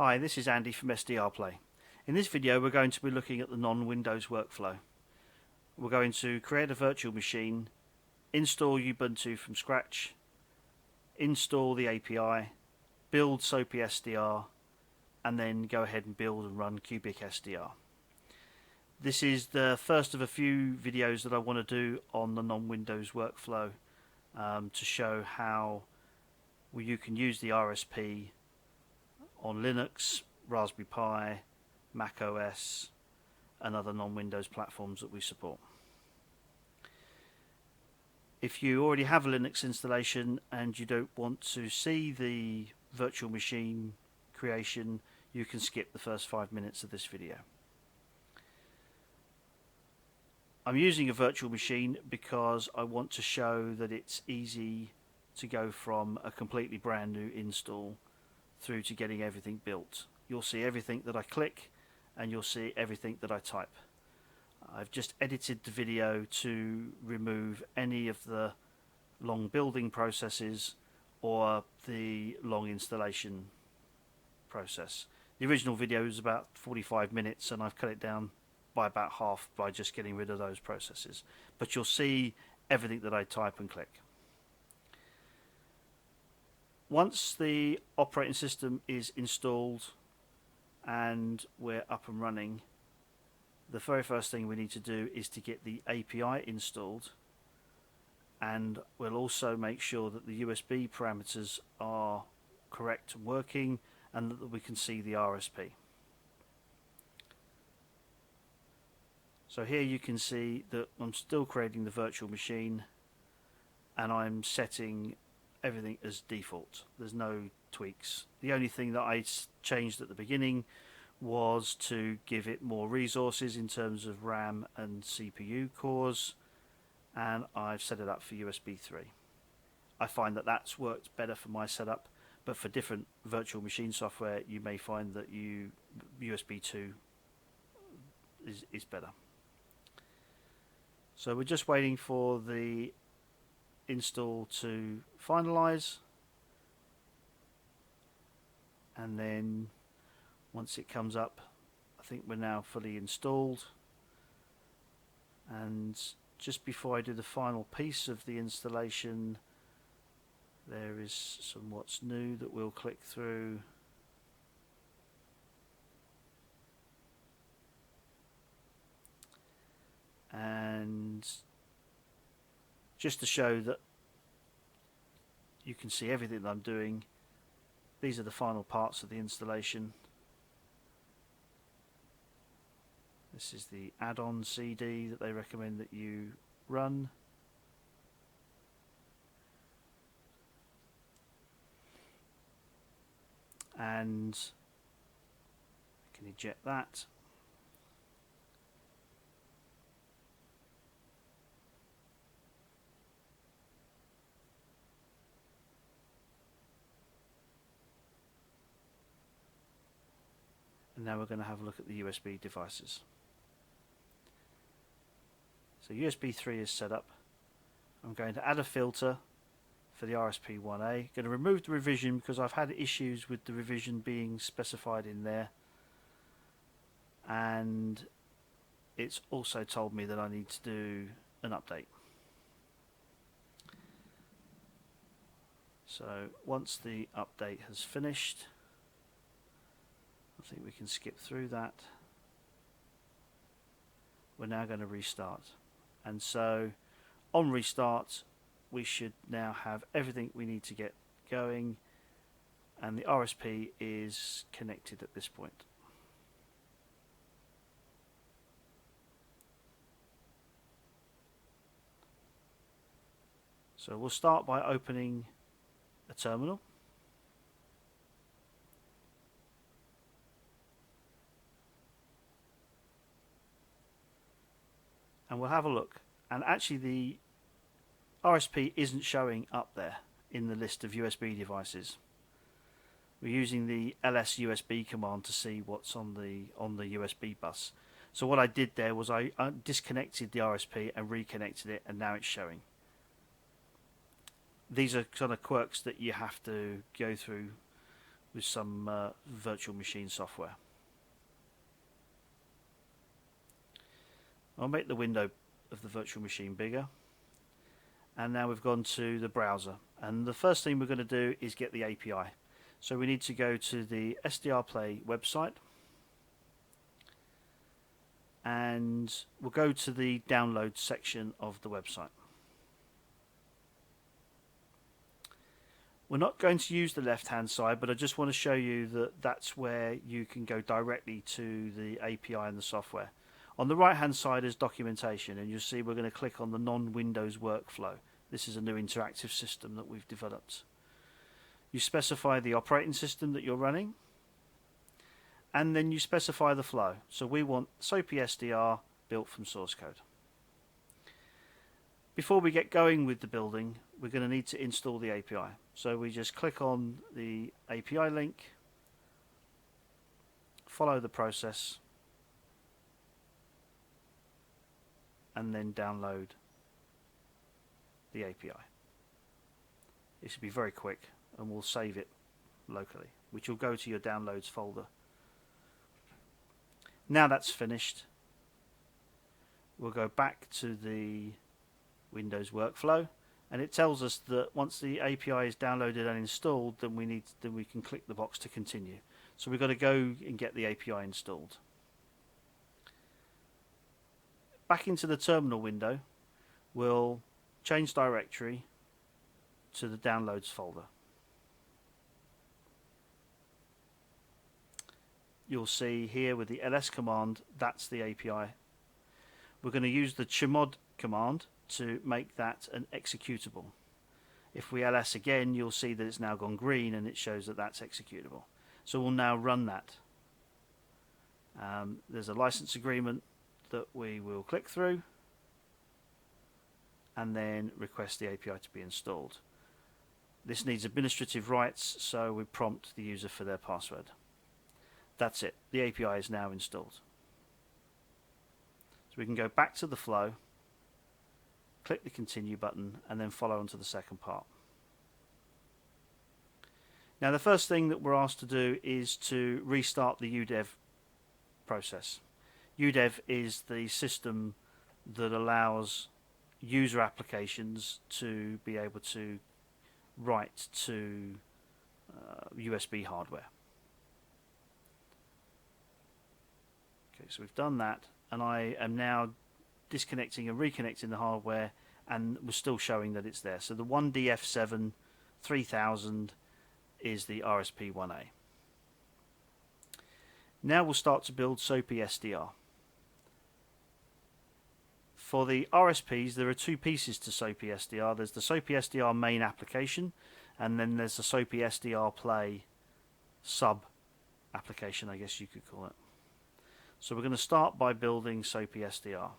Hi, this is Andy from SDRplay. In this video we're going to be looking at the non-Windows workflow. We're going to create a virtual machine, install Ubuntu from scratch, install the API, build SoapySDR, and then go ahead and build and run Cubic SDR. This is the first of a few videos that I want to do on the non-Windows workflow to show how you can use the RSP on Linux, Raspberry Pi, Mac OS, and other non-Windows platforms that we support. If you already have a Linux installation and you don't want to see the virtual machine creation, you can skip the first 5 minutes of this video. I'm using a virtual machine because I want to show that it's easy to go from a completely brand new install through to getting everything built. You'll see everything that I click and you'll see everything that I type. I've just edited the video to remove any of the long building processes or the long installation process. The original video is about 45 minutes and I've cut it down by about half by just getting rid of those processes. But you'll see everything that I type and click. Once the operating system is installed and we're up and running, the very first thing we need to do is to get the API installed, and we'll also make sure that the USB parameters are correct and working and that we can see the RSP. So here you can see that I'm still creating the virtual machine and I'm setting everything as default. There's no tweaks. The only thing that I changed at the beginning was to give it more resources in terms of RAM and CPU cores, and I've set it up for USB 3. I find that that's worked better for my setup, but for different virtual machine software you may find that USB 2 is better. So we're just waiting for the install to finalize, and then once it comes up, I think we're now fully installed. And just before I do the final piece of the installation, there is some what's new that we'll click through. And just to show that you can see everything that I'm doing, these are the final parts of the installation. This is the add-on CD that they recommend that you run. And I can eject that. And now we're going to have a look at the USB devices. So USB 3 is set up. I'm going to add a filter for the RSP1A. Going to remove the revision because I've had issues with the revision being specified in there. And it's also told me that I need to do an update. So once the update has finished, I think we can skip through that. We're now going to restart. And so on restart we should now have everything we need to get going, and the RSP is connected at this point. So we'll start by opening a terminal. And we'll have a look, and actually the RSP isn't showing up there in the list of USB devices. We're using the lsmod command to see what's on the USB bus. So what I did there was I disconnected the RSP and reconnected it, and now it's showing. These are kind of quirks that you have to go through with some virtual machine software. I'll make the window of the virtual machine bigger, and now we've gone to the browser, and the first thing we're going to do is get the API. So we need to go to the SDRplay website, and we'll go to the download section of the website. We're not going to use the left hand side, but I just want to show you that that's where you can go directly to the API and the software. On the right hand side is documentation, and you'll see we're going to click on the non-Windows workflow. This is a new interactive system that we've developed. You specify the operating system that you're running, and then you specify the flow. So we want SoapySDR built from source code. Before we get going with the building, we're going to need to install the API. So we just click on the API link, follow the process, and then download the API. This will be very quick, and we'll save it locally, which will go to your downloads folder. Now that's finished, we'll go back to the Windows workflow, and it tells us that once the API is downloaded and installed, then we can click the box to continue. So we've got to go and get the API installed. Back into the terminal window, we'll change directory to the downloads folder. You'll see here with the ls command, that's the API. We're going to use the chmod command to make that an executable. If we ls again, you'll see that it's now gone green and it shows that that's executable. So we'll now run that. There's a license agreement that we will click through and then request the API to be installed. This needs administrative rights, so we prompt the user for their password. That's it. The API is now installed. So we can go back to the flow, click the continue button, and then follow on to the second part. Now the first thing that we're asked to do is to restart the udev process. Udev is the system that allows user applications to be able to write to USB hardware. Okay, so we've done that, and I am now disconnecting and reconnecting the hardware, and we're still showing that it's there. So the 1DF7 3000 is the RSP1A. Now we'll start to build SoapySDR. For the RSPs, there are two pieces to SoapySDR. There's the SoapySDR main application, and then there's the SoapySDRplay sub application, I guess you could call it. So we're going to start by building SoapySDR.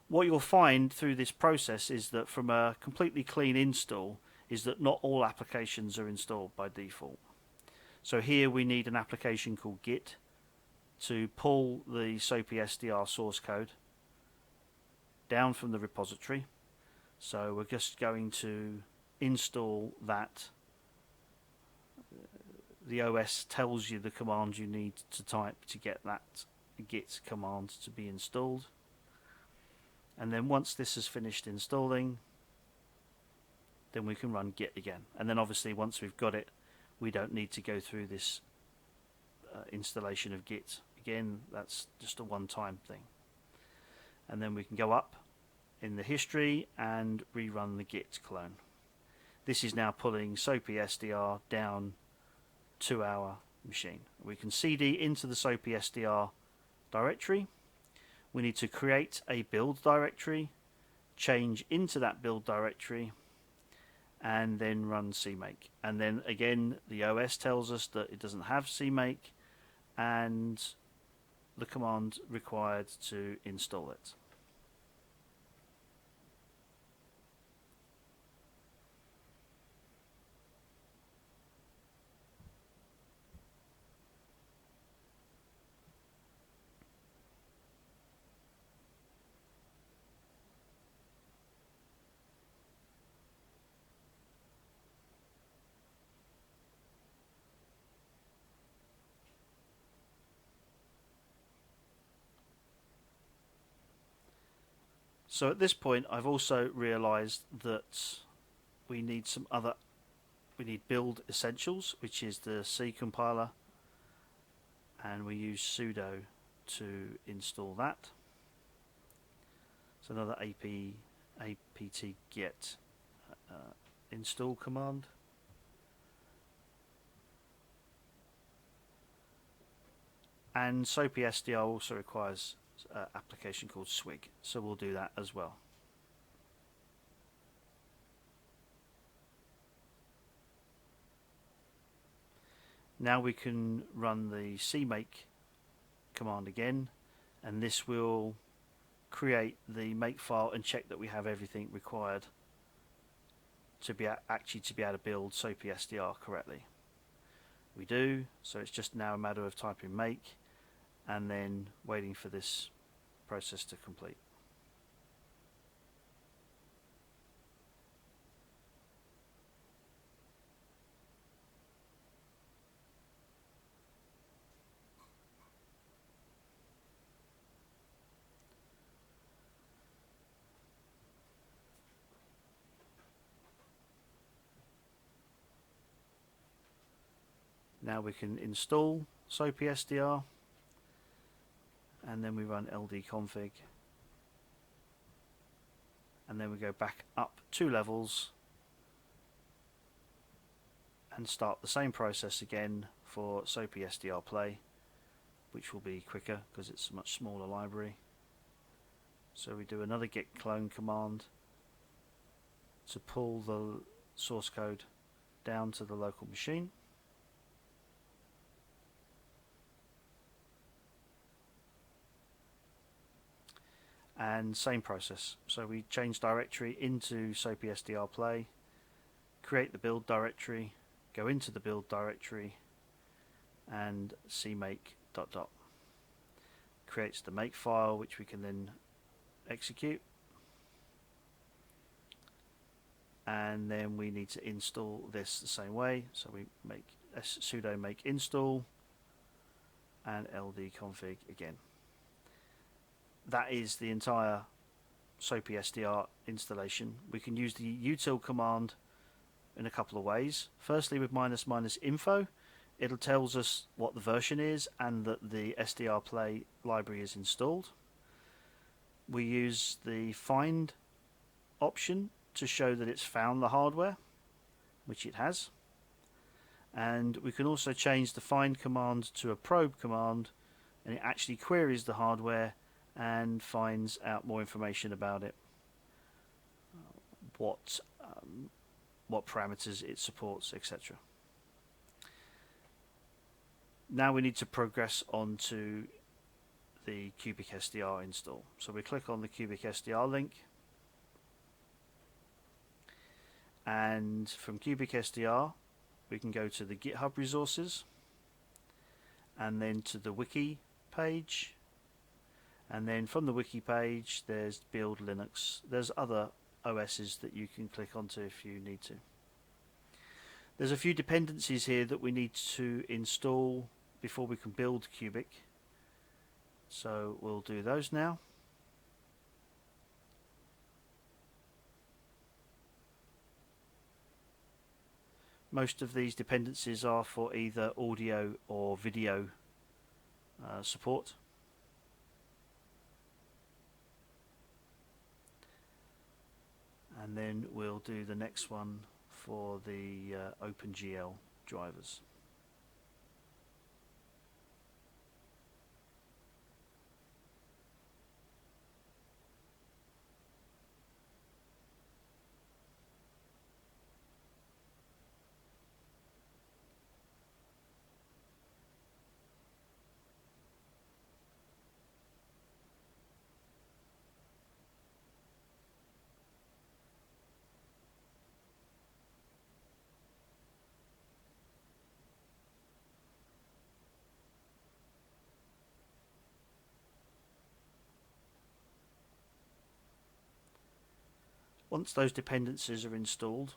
What you'll find through this process is that from a completely clean install is that not all applications are installed by default. So here we need an application called git to pull the SoapySDR source code down from the repository. So we're just going to install that. The OS tells you the command you need to type to get that git command to be installed. And then once this is finished installing, then we can run git again. And then obviously once we've got it, we don't need to go through this installation of git again. That's just a one-time thing. And then we can go up in the history and rerun the git clone. This is now pulling SoapySDR down to our machine. We can cd into the SoapySDR directory. We need to create a build directory, change into that build directory, and then run cmake. And then again, the OS tells us that it doesn't have cmake and the command required to install it. So at this point I've also realized that we need build essentials, which is the C compiler, and we use sudo to install that. So another apt get install command. And SoapySDR also requires an application called swig, so we'll do that as well. Now we can run the cmake command again, and this will create the makefile and check that we have everything required to be able to build SoapySDR correctly. We do, so it's just now a matter of typing make and then waiting for this process to complete. Now we can install SoapySDR, and then we run ldconfig, and then we go back up 2 levels and start the same process again for SoapySDRplay, which will be quicker because it's a much smaller library. So we do another git clone command to pull the source code down to the local machine. And same process. So we change directory into SoapySDRplay, create the build directory, go into the build directory, and cmake ... creates the makefile, which we can then execute. And then we need to install this the same way. So we make sudo make install and ldconfig again. That is the entire SoapySDR installation. We can use the util command in a couple of ways. Firstly, with --info, it tells us what the version is and that the SDRplay library is installed. We use the find option to show that it's found the hardware, which it has. And we can also change the find command to a probe command, and it actually queries the hardware and finds out more information about it, what parameters it supports, etc. Now we need to progress on to the Cubic SDR install. So we click on the Cubic SDR link, and from Cubic SDR we can go to the GitHub resources and then to the wiki page. And then from the wiki page there's build Linux. There's other OSs that you can click onto if you need to. There's a few dependencies here that we need to install before we can build Cubic. So we'll do those now. Most of these dependencies are for either audio or video support. And then we'll do the next one for the OpenGL drivers. Once those dependencies are installed,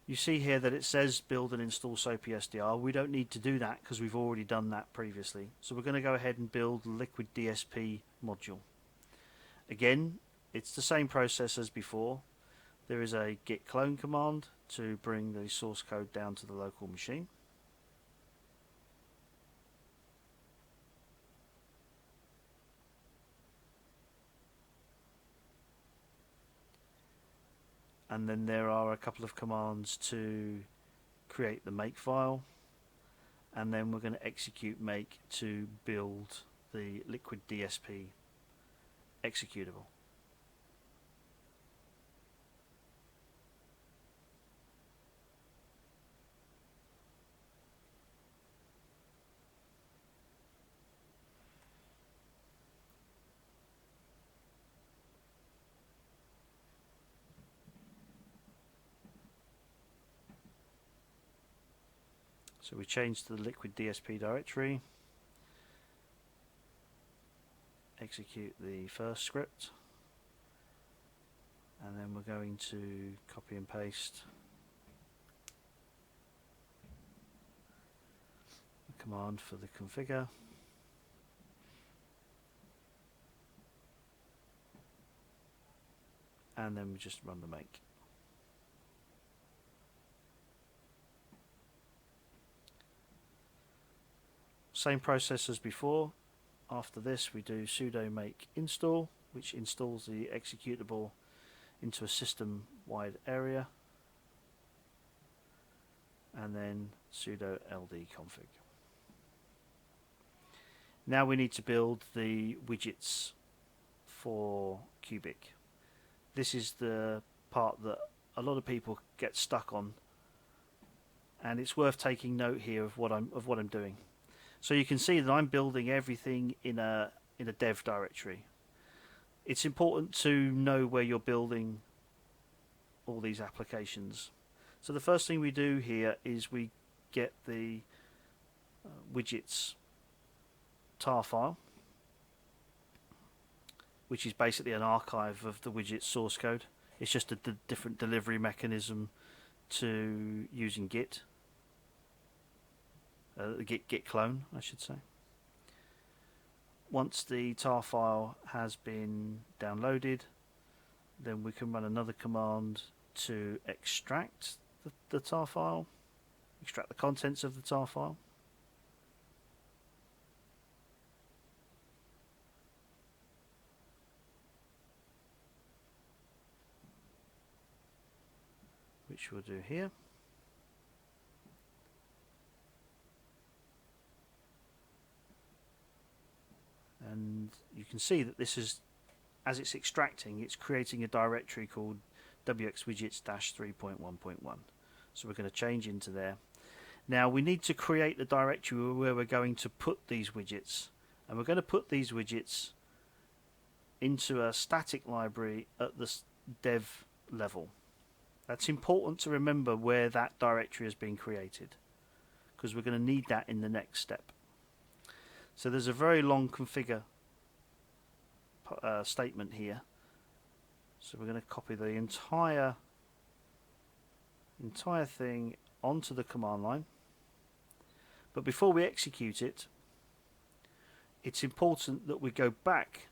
you see here that it says build and install SoapySDR. We don't need to do that because we've already done that previously. So we're going to go ahead and build the Liquid DSP module. Again, it's the same process as before. There is a git clone command to bring the source code down to the local machine. And then there are a couple of commands to create the makefile, and then we're going to execute make to build the liquid DSP executable. So we change to the liquid DSP directory, execute the first script, and then we're going to copy and paste the command for the configure, and then we just run the make. Same process as before. After this we do sudo make install, which installs the executable into a system wide area, and then sudo ld config. Now we need to build the widgets for Cubic. This is the part that a lot of people get stuck on, and it's worth taking note here of what I'm doing. So you can see that I'm building everything in a dev directory. It's important to know where you're building all these applications. So the first thing we do here is we get the widgets tar file, which is basically an archive of the widget source code. It's just a different delivery mechanism to using Git. Git clone, I should say. Once the tar file has been downloaded, then we can run another command to extract the tar file, extract the contents of the tar file. Which we'll do here. And you can see that this is, as it's extracting, it's creating a directory called wxwidgets-3.1.1. So we're going to change into there. Now we need to create the directory where we're going to put these widgets, and we're going to put these widgets into a static library at the dev level. That's important to remember where that directory has been created, because we're going to need that in the next step. So there's a very long configure statement here. So we're going to copy the entire thing onto the command line. But before we execute it, it's important that we go back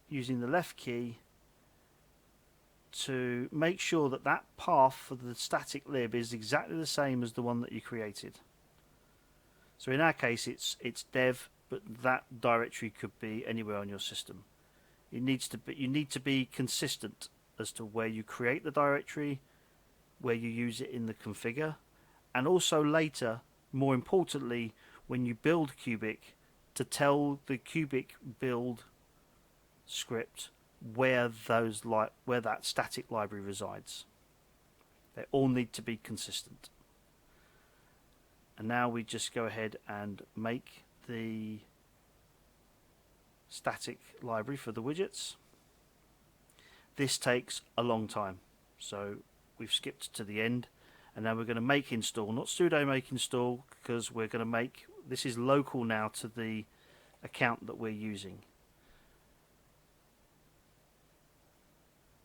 using the left key to make sure that that path for the static lib is exactly the same as the one that you created. So in our case it's dev, but that directory could be anywhere on your system. You need to be consistent as to where you create the directory, where you use it in the configure, and also later, more importantly, when you build Cubic, to tell the Cubic build script where that static library resides. They all need to be consistent. And now we just go ahead and make the static library for the widgets. This takes a long time, so we've skipped to the end, and now we're going to make install, not sudo make install, because we're going to make this is local now to the account that we're using.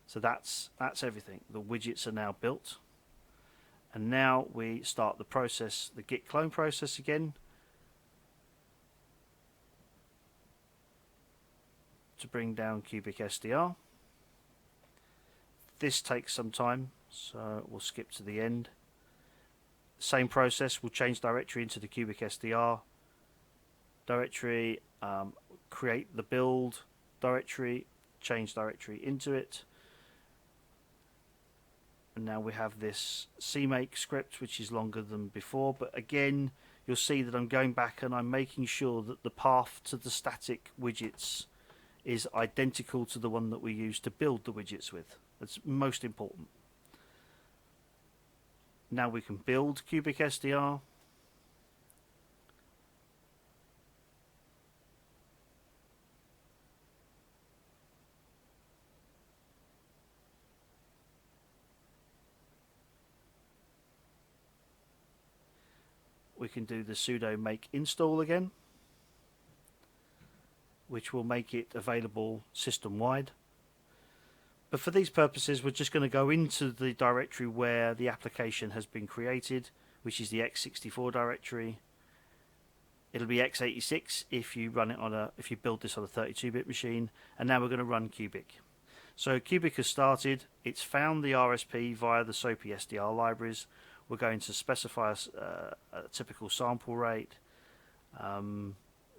So that's everything. The widgets are now built. And now we start the process, the git clone process again, to bring down Cubic SDR. This takes some time, so we'll skip to the end. Same process, we'll change directory into the Cubic SDR directory, create the build directory, change directory into it. And now we have this cmake script, which is longer than before, but again you'll see that I'm going back and I'm making sure that the path to the static widgets is identical to the one that we use to build the widgets with. That's most important. Now we can build Cubic SDR. We can do the sudo make install again, which will make it available system-wide. But for these purposes, we're just going to go into the directory where the application has been created, which is the x64 directory. It'll be x86 if you run it if you build this on a 32-bit machine. And now we're going to run Cubic. So Cubic has started. It's found the RSP via the SoapySDR libraries. We're going to specify a typical sample rate,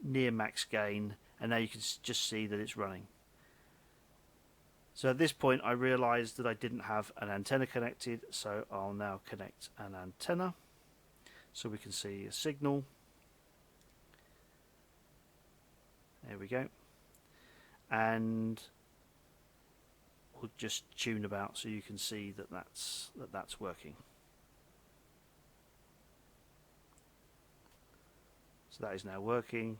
near max gain, and now you can just see that it's running. So at this point I realized that I didn't have an antenna connected, so I'll now connect an antenna so we can see a signal. There we go. And we'll just tune about so you can see that that's working. So that is now working.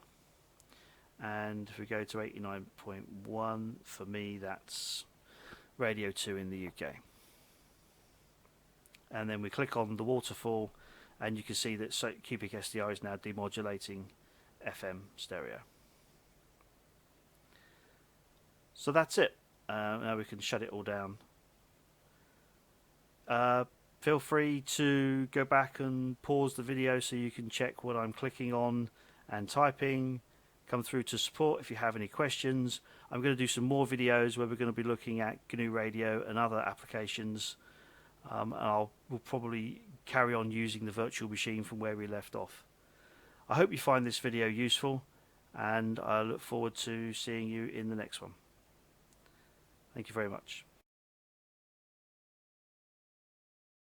And if we go to 89.1, for me that's Radio 2 in the UK. And then we click on the waterfall and you can see that Cubic SDR is now demodulating FM stereo. So that's it. Now we can shut it all down. Feel free to go back and pause the video so you can check what I'm clicking on and typing. Come through to support if you have any questions. I'm going to do some more videos where we're going to be looking at GNU Radio and other applications. We'll probably carry on using the virtual machine from where we left off. I hope you find this video useful, and I look forward to seeing you in the next one. Thank you very much.